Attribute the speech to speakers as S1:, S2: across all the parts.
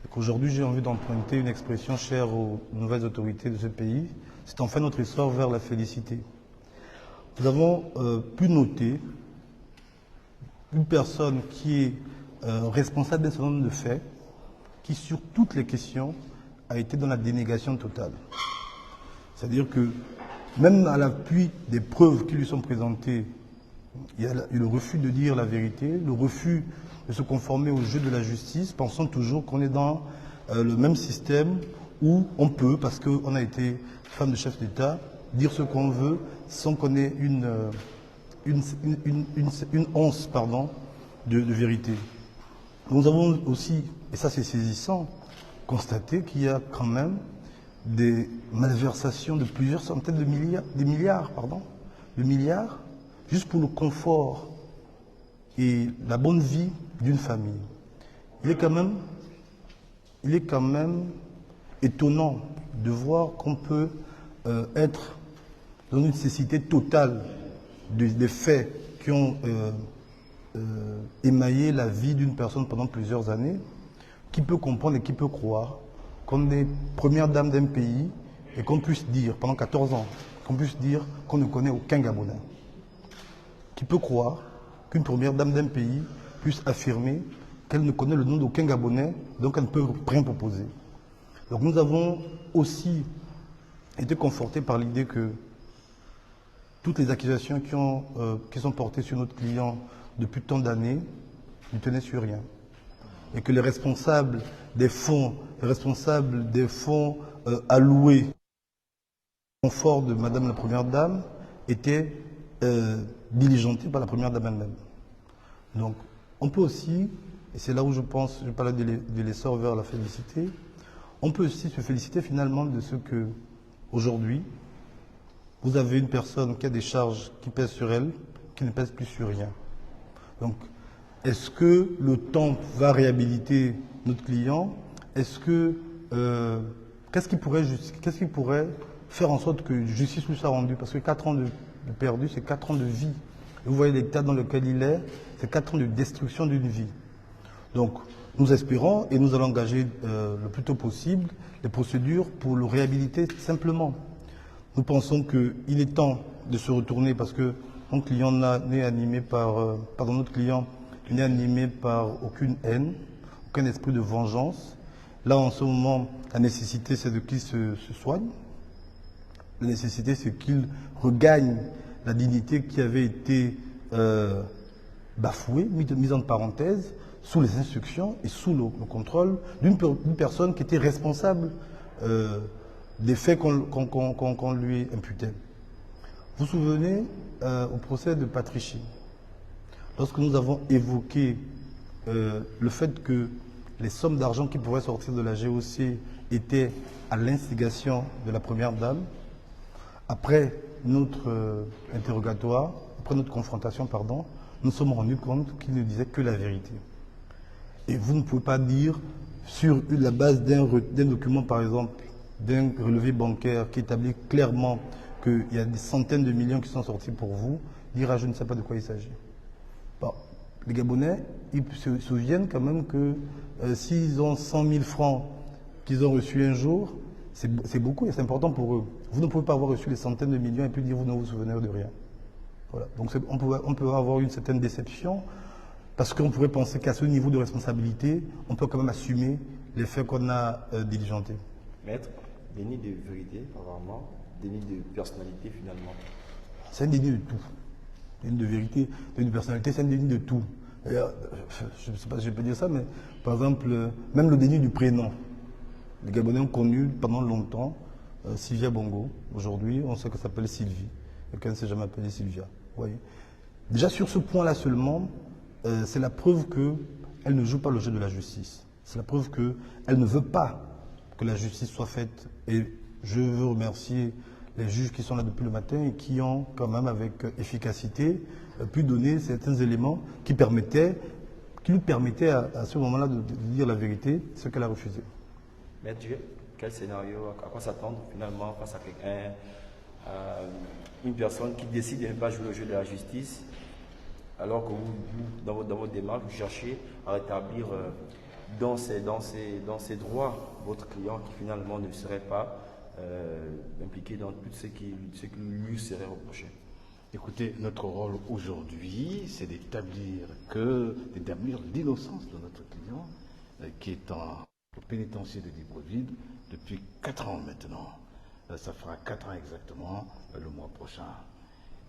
S1: Et qu'aujourd'hui, j'ai envie d'emprunter une expression chère aux nouvelles autorités de ce pays, c'est enfin notre essor vers la félicité. Nous avons pu noter une personne qui est responsable d'un certain nombre de faits, qui sur toutes les questions a été dans la dénégation totale. C'est-à-dire que même à l'appui des preuves qui lui sont présentées, il y a le refus de dire la vérité, le refus de se conformer au jeu de la justice, pensant toujours qu'on est dans le même système où on peut, parce qu'on a été femme de chef d'État, dire ce qu'on veut sans qu'on ait une once de vérité. Nous avons aussi, et ça c'est saisissant, constaté qu'il y a quand même des malversations de plusieurs centaines de milliards, de milliards, juste pour le confort et la bonne vie d'une famille. Il est quand même étonnant de voir qu'on peut être dans une cécité totale des faits qui ont émaillé la vie d'une personne pendant plusieurs années. Qui peut comprendre et qui peut croire qu'on est première dame d'un pays et qu'on puisse dire, pendant 14 ans, qu'on puisse dire qu'on ne connaît aucun Gabonais? Qui peut croire qu'une première dame d'un pays puisse affirmer qu'elle ne connaît le nom d'aucun Gabonais, donc elle ne peut rien proposer? Donc nous avons aussi été confortés par l'idée que toutes les accusations qui sont portées sur notre client depuis tant d'années ne tenaient sur rien. Et que les responsables des fonds alloués au confort de Madame la Première Dame étaient diligentés par la Première Dame elle-même. Donc, on peut aussi, et c'est là où je parlais de l'essor vers la félicité, on peut aussi se féliciter finalement de ce que, aujourd'hui, vous avez une personne qui a des charges qui pèsent sur elle, qui ne pèsent plus sur rien. Donc, est-ce que le temps va réhabiliter notre client? Est-ce que qu'est-ce qui pourrait faire en sorte que justice lui soit rendue? Parce que 4 ans de perdu, c'est 4 ans de vie. Et vous voyez l'état dans lequel il est, c'est 4 ans de destruction d'une vie. Donc, nous espérons et nous allons engager le plus tôt possible les procédures pour le réhabiliter simplement. Nous pensons qu'il est temps de se retourner parce que notre client n'est animé par aucune haine, aucun esprit de vengeance. Là, en ce moment, la nécessité, c'est de qu'il se soigne. La nécessité, c'est qu'il regagne la dignité qui avait été bafouée, mise en parenthèse, sous les instructions et sous le contrôle d'une personne qui était responsable des faits qu'on lui imputait. Vous vous souvenez au procès de Patrici, lorsque nous avons évoqué le fait que les sommes d'argent qui pourraient sortir de la GOC étaient à l'instigation de la Première Dame, après notre interrogatoire, après notre confrontation, nous nous sommes rendus compte qu'il ne disait que la vérité. Et vous ne pouvez pas dire, sur la base d'un document, par exemple, d'un relevé bancaire qui établit clairement qu'il y a des centaines de millions qui sont sortis pour vous, dire je ne sais pas de quoi il s'agit. Bon, les Gabonais, ils se souviennent quand même que s'ils ont 100 000 francs qu'ils ont reçus un jour, c'est beaucoup et c'est important pour eux. Vous ne pouvez pas avoir reçu des centaines de millions et puis dire vous ne vous souvenez de rien. Voilà. Donc on peut avoir une certaine déception parce qu'on pourrait penser qu'à ce niveau de responsabilité, on peut quand même assumer les faits qu'on a diligentés.
S2: Maître, déni de vérité, apparemment, déni de personnalité finalement.
S1: C'est un déni de tout. Déni de vérité, déni de personnalité, c'est un déni de tout. Je ne sais pas si je peux dire ça, mais par exemple, même le déni du prénom. Les Gabonais ont connu pendant longtemps Sylvia Bongo. Aujourd'hui, on sait qu'elle s'appelle Sylvie. Quelqu'un ne s'est jamais appelé Sylvia. Vous voyez. Déjà sur ce point-là seulement, c'est la preuve qu'elle ne joue pas le jeu de la justice. C'est la preuve qu'elle ne veut pas que la justice soit faite. Et je veux remercier les juges qui sont là depuis le matin et qui ont quand même avec efficacité pu donner certains éléments qui lui permettaient à ce moment-là de dire la vérité, ce qu'elle a refusé.
S2: Maître Dieu, quel scénario, à quoi s'attendre finalement face à quelqu'un, une personne qui décide de ne pas jouer le jeu de la justice, alors que vous dans votre démarche, vous cherchez à rétablir dans ses droits, votre client qui finalement ne serait pas impliqué dans tout ce qui lui serait reproché?
S3: Écoutez, notre rôle aujourd'hui, c'est d'établir l'innocence de notre client qui est au pénitencier de Libreville depuis 4 ans maintenant. Ça fera 4 ans exactement le mois prochain.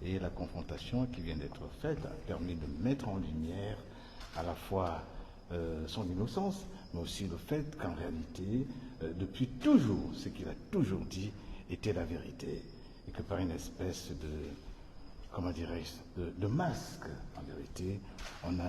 S3: Et la confrontation qui vient d'être faite a permis de mettre en lumière à la fois son innocence, mais aussi le fait qu'en réalité, depuis toujours, ce qu'il a toujours dit était la vérité. Et que par une espèce de masque, en vérité, on a